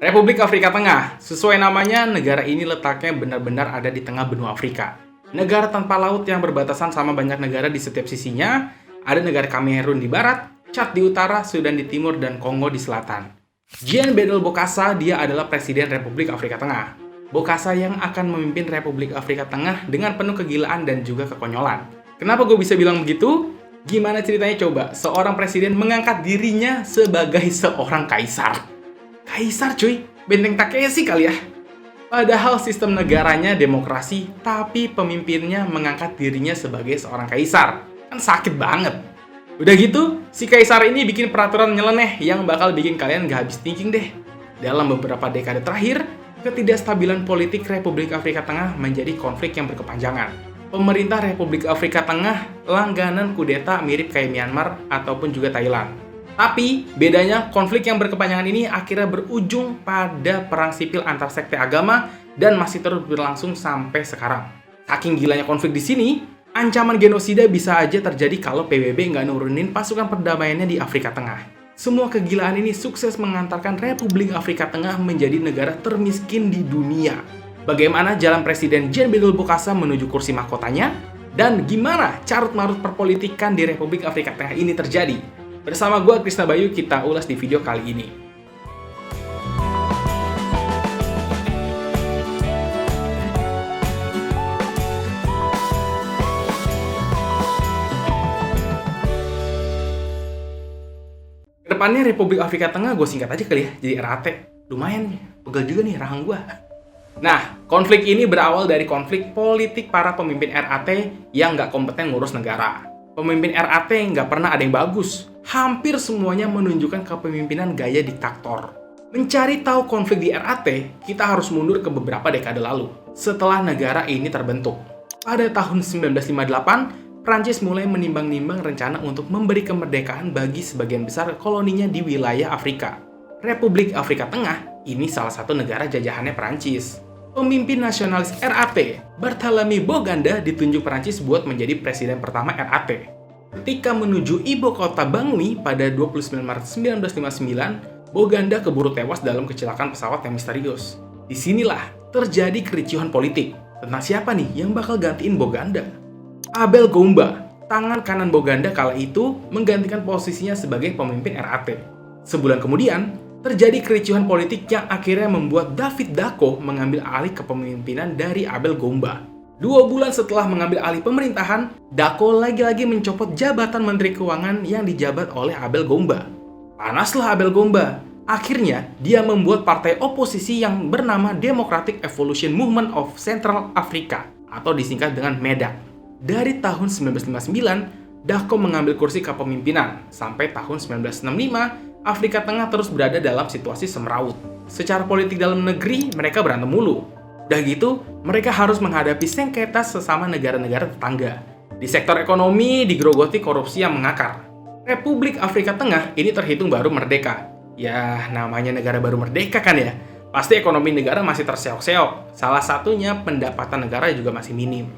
Republik Afrika Tengah, sesuai namanya, negara ini letaknya benar-benar ada di tengah benua Afrika. Negara tanpa laut yang berbatasan sama banyak negara di setiap sisinya, ada negara Kamerun di barat, Chad di utara, Sudan di timur, dan Kongo di selatan. Jean Bedel Bokassa, dia adalah Presiden Republik Afrika Tengah. Bokassa yang akan memimpin Republik Afrika Tengah dengan penuh kegilaan dan juga kekonyolan. Kenapa gue bisa bilang begitu? Gimana ceritanya coba seorang presiden mengangkat dirinya sebagai seorang kaisar? Kaisar cuy, benteng Takeshi kali ya. Padahal sistem negaranya demokrasi, tapi pemimpinnya mengangkat dirinya sebagai seorang kaisar. Kan sakit banget. Udah gitu, si kaisar ini bikin peraturan nyeleneh yang bakal bikin kalian gak habis thinking deh. Dalam beberapa dekade terakhir, ketidakstabilan politik Republik Afrika Tengah menjadi konflik yang berkepanjangan. Pemerintah Republik Afrika Tengah langganan kudeta mirip kayak Myanmar ataupun juga Thailand. Tapi, bedanya konflik yang berkepanjangan ini akhirnya berujung pada perang sipil antar sekte agama dan masih terus berlangsung sampai sekarang. Saking gilanya konflik di sini, ancaman genosida bisa aja terjadi kalau PBB nggak nurunin pasukan perdamaiannya di Afrika Tengah. Semua kegilaan ini sukses mengantarkan Republik Afrika Tengah menjadi negara termiskin di dunia. Bagaimana jalan Presiden Jean Bedel Bokassa menuju kursi mahkotanya? Dan gimana carut-marut perpolitikan di Republik Afrika Tengah ini terjadi? Bersama gue, Krisna Bayu, kita ulas di video kali ini. Kedepannya Republik Afrika Tengah gue singkat aja kali ya, jadi RAT. Lumayan nih, pegel juga nih rahang gue. Nah, konflik ini berawal dari konflik politik para pemimpin RAT yang nggak kompeten ngurus negara. Pemimpin RAT nggak pernah ada yang bagus. Hampir semuanya menunjukkan kepemimpinan gaya diktator. Mencari tahu konflik di RAT, kita harus mundur ke beberapa dekade lalu, setelah negara ini terbentuk. Pada tahun 1958, Prancis mulai menimbang-nimbang rencana untuk memberi kemerdekaan bagi sebagian besar koloninya di wilayah Afrika. Republik Afrika Tengah ini salah satu negara jajahannya Prancis. Pemimpin nasionalis RAT, Barthélemy Boganda, ditunjuk Prancis buat menjadi presiden pertama RAT. Ketika menuju ibu kota Bangui pada 29 Maret 1959, Boganda keburu tewas dalam kecelakaan pesawat yang misterius. Disinilah terjadi kericuhan politik. Tentang siapa nih yang bakal gantiin Boganda? Abel Goumba, tangan kanan Boganda kala itu, menggantikan posisinya sebagai pemimpin RAT. Sebulan kemudian, terjadi kericuhan politik yang akhirnya membuat David Dacko mengambil alih kepemimpinan dari Abel Goumba. 2 bulan setelah mengambil alih pemerintahan, Dacko lagi-lagi mencopot jabatan Menteri Keuangan yang dijabat oleh Abel Goumba. Panaslah Abel Goumba. Akhirnya, dia membuat partai oposisi yang bernama Democratic Evolution Movement of Central Africa, atau disingkat dengan MEDAC. Dari tahun 1959, Dacko mengambil kursi kepemimpinan. Sampai tahun 1965, Afrika Tengah terus berada dalam situasi semeraut. Secara politik dalam negeri, mereka berantem mulu. Udah gitu, mereka harus menghadapi sengketa sesama negara-negara tetangga. Di sektor ekonomi, digerogoti korupsi yang mengakar. Republik Afrika Tengah ini terhitung baru merdeka. Ya, namanya negara baru merdeka kan ya. Pasti ekonomi negara masih terseok-seok. Salah satunya pendapatan negara juga masih minim.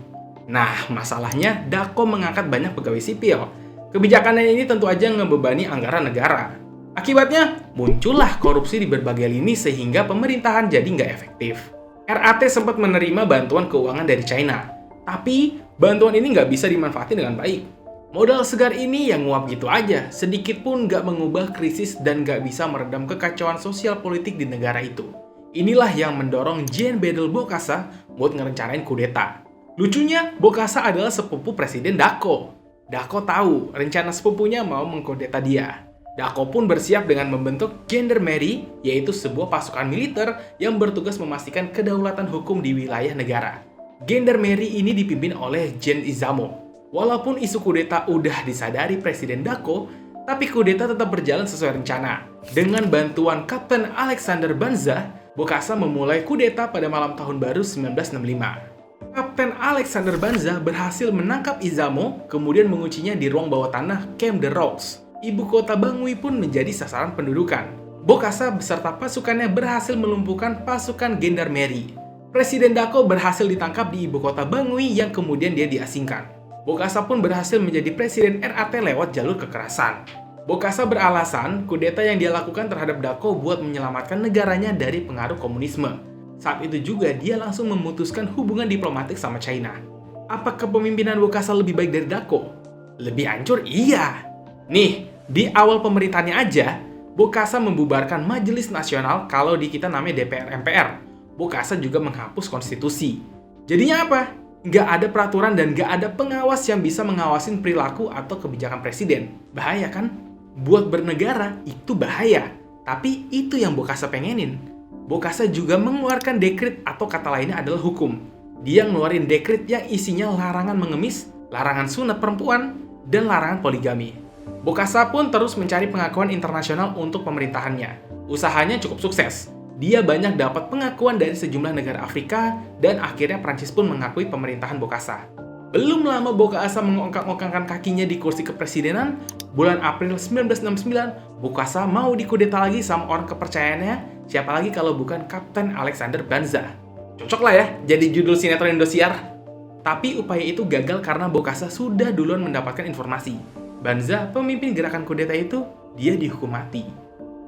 Nah, masalahnya Dacko mengangkat banyak pegawai sipil. Kebijakannya ini tentu aja ngebebani anggaran negara. Akibatnya, muncullah korupsi di berbagai lini sehingga pemerintahan jadi nggak efektif. RAT sempat menerima bantuan keuangan dari China, tapi bantuan ini nggak bisa dimanfaatin dengan baik. Modal segar ini yang nguap gitu aja, sedikit pun nggak mengubah krisis dan nggak bisa meredam kekacauan sosial politik di negara itu. Inilah yang mendorong Jean Bedel Bokassa buat ngerencanain kudeta. Lucunya, Bokassa adalah sepupu Presiden Dacko. Dacko tahu rencana sepupunya mau mengkudeta dia. Dacko pun bersiap dengan membentuk Gendarmerie, yaitu sebuah pasukan militer yang bertugas memastikan kedaulatan hukum di wilayah negara. Gendarmerie ini dipimpin oleh Gen Izamo. Walaupun isu kudeta udah disadari Presiden Dacko, tapi kudeta tetap berjalan sesuai rencana. Dengan bantuan Kapten Alexander Banza, Bokassa memulai kudeta pada malam tahun baru 1965. Kapten Alexander Banza berhasil menangkap Izamo, kemudian menguncinya di ruang bawah tanah Camp de Rocks. Ibu kota Bangui pun menjadi sasaran pendudukan. Bokassa beserta pasukannya berhasil melumpuhkan pasukan Gendarmerie. Presiden Dacko berhasil ditangkap di ibu kota Bangui yang kemudian dia diasingkan. Bokassa pun berhasil menjadi presiden RAT lewat jalur kekerasan. Bokassa beralasan kudeta yang dia lakukan terhadap Dako buat menyelamatkan negaranya dari pengaruh komunisme. Saat itu juga dia langsung memutuskan hubungan diplomatik sama China. Apa kepemimpinan Bokassa lebih baik dari Dako? Lebih hancur? Iya. Nih, di awal pemerintahannya aja, Bokassa membubarkan Majelis Nasional, kalau di kita namanya DPR MPR. Bokassa juga menghapus konstitusi. Jadinya apa? Nggak ada peraturan dan nggak ada pengawas yang bisa mengawasin perilaku atau kebijakan presiden. Bahaya kan? Buat bernegara, itu bahaya. Tapi itu yang Bokassa pengenin. Bokassa juga mengeluarkan dekret atau kata lainnya adalah hukum. Dia ngeluarin dekret yang isinya larangan mengemis, larangan sunat perempuan, dan larangan poligami. Bokassa pun terus mencari pengakuan internasional untuk pemerintahannya. Usahanya cukup sukses. Dia banyak dapat pengakuan dari sejumlah negara Afrika, dan akhirnya Prancis pun mengakui pemerintahan Bokassa. Belum lama Bokassa mengongkang-ongkangkan kakinya di kursi kepresidenan, bulan April 1969, Bokassa mau dikudeta lagi sama orang kepercayaannya, siapa lagi kalau bukan Kapten Alexander Banza. Cocok lah ya jadi judul sinetron Indosiar. Tapi upaya itu gagal karena Bokassa sudah duluan mendapatkan informasi. Banza, pemimpin gerakan kudeta itu, dia dihukum mati.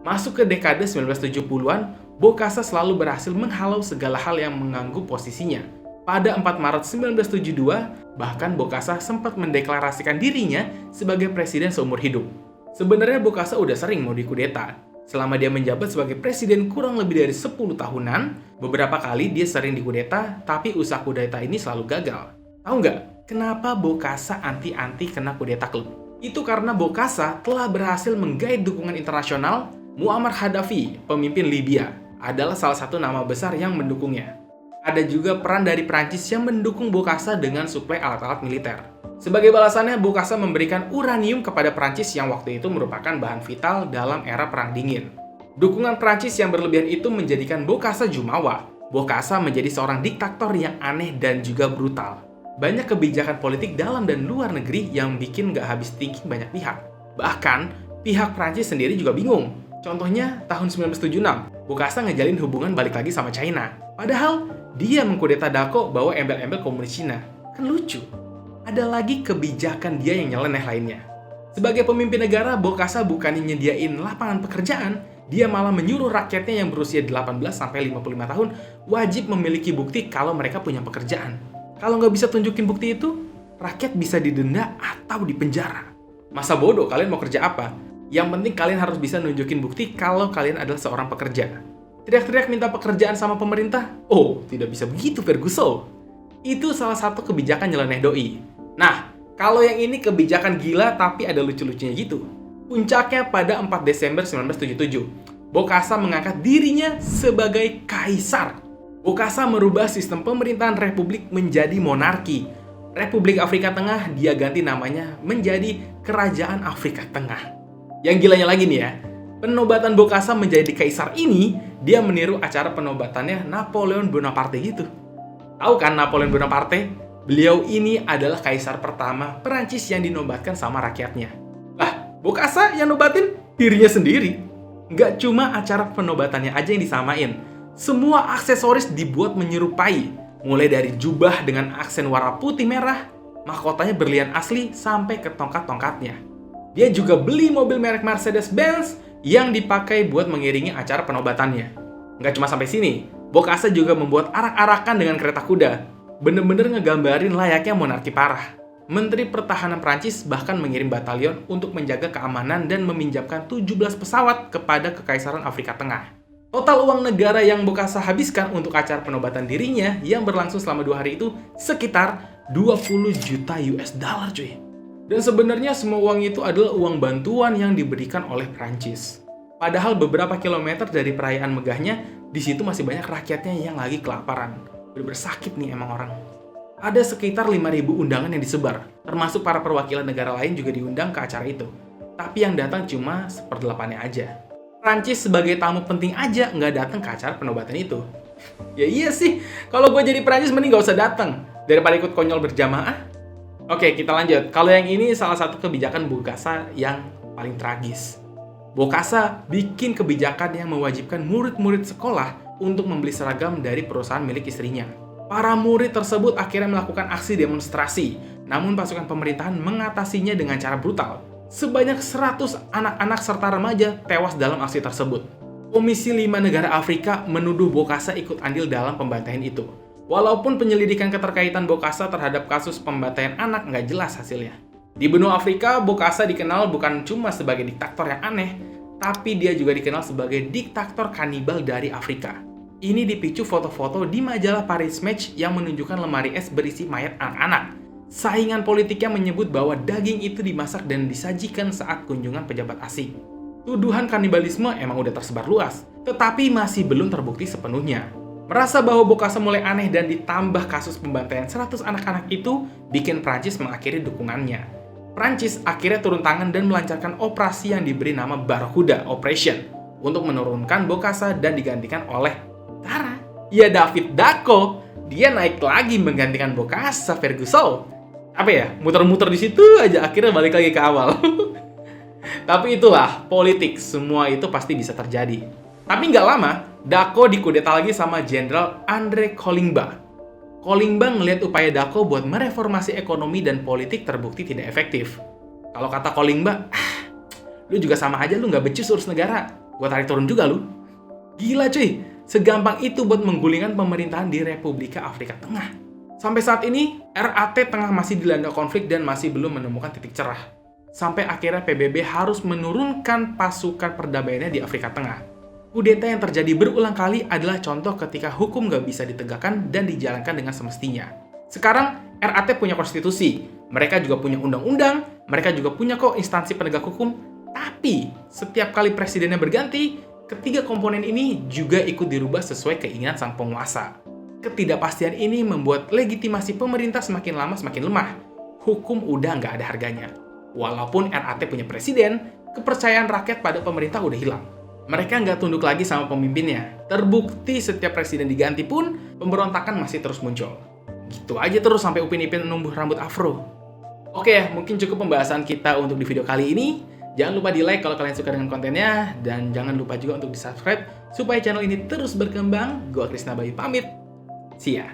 Masuk ke dekade 1970-an, Bokassa selalu berhasil menghalau segala hal yang mengganggu posisinya. Pada 4 Maret 1972, bahkan Bokassa sempat mendeklarasikan dirinya sebagai presiden seumur hidup. Sebenarnya Bokassa udah sering mau dikudeta. Selama dia menjabat sebagai presiden kurang lebih dari 10 tahunan, beberapa kali dia sering dikudeta, tapi usaha kudeta ini selalu gagal. Tahu nggak, kenapa Bokassa anti-anti kena kudeta klub? Itu karena Bokassa telah berhasil menggait dukungan internasional. Muammar Gaddafi, pemimpin Libya, adalah salah satu nama besar yang mendukungnya. Ada juga peran dari Prancis yang mendukung Bokassa dengan suplai alat-alat militer. Sebagai balasannya, Bokassa memberikan uranium kepada Prancis yang waktu itu merupakan bahan vital dalam era Perang Dingin. Dukungan Prancis yang berlebihan itu menjadikan Bokassa jumawa. Bokassa menjadi seorang diktator yang aneh dan juga brutal. Banyak kebijakan politik dalam dan luar negeri yang bikin gak habis thinking banyak pihak. Bahkan, pihak Prancis sendiri juga bingung. Contohnya, tahun 1976, Bokassa ngejalin hubungan balik lagi sama China. Padahal, dia mengkudeta Dako bawa embel-embel komunis Cina. Kan lucu. Ada lagi kebijakan dia yang nyeleneh lainnya. Sebagai pemimpin negara, Bokassa bukannya nyediain lapangan pekerjaan, dia malah menyuruh rakyatnya yang berusia 18-55 tahun wajib memiliki bukti kalau mereka punya pekerjaan. Kalau nggak bisa tunjukin bukti itu, rakyat bisa didenda atau dipenjara. Masa bodoh, kalian mau kerja apa? Yang penting kalian harus bisa nunjukin bukti kalau kalian adalah seorang pekerja. Teriak-teriak minta pekerjaan sama pemerintah? Oh, tidak bisa begitu, Ferguson. Itu salah satu kebijakan nyeleneh doi. Nah, kalau yang ini kebijakan gila tapi ada lucu-lucunya gitu. Puncaknya pada 4 Desember 1977, Bokassa mengangkat dirinya sebagai kaisar. Bokassa merubah sistem pemerintahan republik menjadi monarki. Republik Afrika Tengah dia ganti namanya menjadi Kerajaan Afrika Tengah. Yang gilanya lagi nih ya, penobatan Bokassa menjadi kaisar ini, dia meniru acara penobatannya Napoleon Bonaparte gitu. Tahu kan Napoleon Bonaparte? Beliau ini adalah kaisar pertama Perancis yang dinobatkan sama rakyatnya. Lah, Bokassa yang nobatin dirinya sendiri. Nggak cuma acara penobatannya aja yang disamain. Semua aksesoris dibuat menyerupai. Mulai dari jubah dengan aksen warna putih merah, mahkotanya berlian asli, sampai ke tongkat-tongkatnya. Dia juga beli mobil merek Mercedes-Benz yang dipakai buat mengiringi acara penobatannya. Nggak cuma sampai sini, Bokassa juga membuat arak-arakan dengan kereta kuda. Bener-bener ngegambarin layaknya monarki parah. Menteri Pertahanan Prancis bahkan mengirim batalion untuk menjaga keamanan dan meminjamkan 17 pesawat kepada Kekaisaran Afrika Tengah. Total uang negara yang Bokassa habiskan untuk acara penobatan dirinya yang berlangsung selama 2 hari itu sekitar 20 juta US dollar cuy. Dan sebenarnya semua uang itu adalah uang bantuan yang diberikan oleh Prancis. Padahal beberapa kilometer dari perayaan megahnya, di situ masih banyak rakyatnya yang lagi kelaparan. Bener-bener sakit nih emang orang. Ada sekitar 5.000 undangan yang disebar, termasuk para perwakilan negara lain juga diundang ke acara itu. Tapi yang datang cuma 1/8-nya aja. Prancis sebagai tamu penting aja nggak datang ke acara penobatan itu. Ya iya sih, kalau gue jadi Prancis mending nggak usah datang daripada ikut konyol berjamaah. Oke, kita lanjut. Kalau yang ini salah satu kebijakan Bokassa yang paling tragis. Bokassa bikin kebijakan yang mewajibkan murid-murid sekolah untuk membeli seragam dari perusahaan milik istrinya. Para murid tersebut akhirnya melakukan aksi demonstrasi, namun pasukan pemerintahan mengatasinya dengan cara brutal. Sebanyak 100 anak-anak serta remaja tewas dalam aksi tersebut. Komisi 5 negara Afrika menuduh Bokassa ikut andil dalam pembantaian itu. Walaupun penyelidikan keterkaitan Bokassa terhadap kasus pembantaian anak nggak jelas hasilnya. Di benua Afrika, Bokassa dikenal bukan cuma sebagai diktator yang aneh, tapi dia juga dikenal sebagai diktator kanibal dari Afrika. Ini dipicu foto-foto di majalah Paris Match yang menunjukkan lemari es berisi mayat anak-anak. Saingan politiknya menyebut bahwa daging itu dimasak dan disajikan saat kunjungan pejabat asing. Tuduhan kanibalisme emang udah tersebar luas, tetapi masih belum terbukti sepenuhnya. Merasa bahwa Bokassa mulai aneh dan ditambah kasus pembantaian 100 anak-anak itu, bikin Prancis mengakhiri dukungannya. Prancis akhirnya turun tangan dan melancarkan operasi yang diberi nama Barracuda Operation untuk menurunkan Bokassa dan digantikan oleh Tara. Ya David Dacko, dia naik lagi menggantikan Bokassa Ferguson. Apa ya, muter-muter di situ aja akhirnya balik lagi ke awal. Tapi itulah, politik, semua itu pasti bisa terjadi. Tapi nggak lama, Dacko dikudeta lagi sama Jenderal André Kolingba. Kolingba ngelihat upaya Dacko buat mereformasi ekonomi dan politik terbukti tidak efektif. Kalau kata Kolingba, lu juga sama aja, lu nggak becus urus negara. Gua tarik turun juga lu. Gila cuy, segampang itu buat menggulingkan pemerintahan di Republika Afrika Tengah. Sampai saat ini, RAT tengah masih dilanda konflik dan masih belum menemukan titik cerah. Sampai akhirnya PBB harus menurunkan pasukan perdamaiannya di Afrika Tengah. Kudeta yang terjadi berulang kali adalah contoh ketika hukum nggak bisa ditegakkan dan dijalankan dengan semestinya. Sekarang, RAT punya konstitusi, mereka juga punya undang-undang, mereka juga punya kok instansi penegak hukum, tapi setiap kali presidennya berganti, ketiga komponen ini juga ikut dirubah sesuai keinginan sang penguasa. Ketidakpastian ini membuat legitimasi pemerintah semakin lama semakin lemah. Hukum udah nggak ada harganya. Walaupun RAT punya presiden, kepercayaan rakyat pada pemerintah udah hilang. Mereka nggak tunduk lagi sama pemimpinnya. Terbukti setiap presiden diganti pun, pemberontakan masih terus muncul. Gitu aja terus sampai Upin Ipin numbuh rambut afro. Oke, mungkin cukup pembahasan kita untuk di video kali ini. Jangan lupa di like kalau kalian suka dengan kontennya. Dan jangan lupa juga untuk di subscribe supaya channel ini terus berkembang. Gua Krisna Bayu pamit. See ya.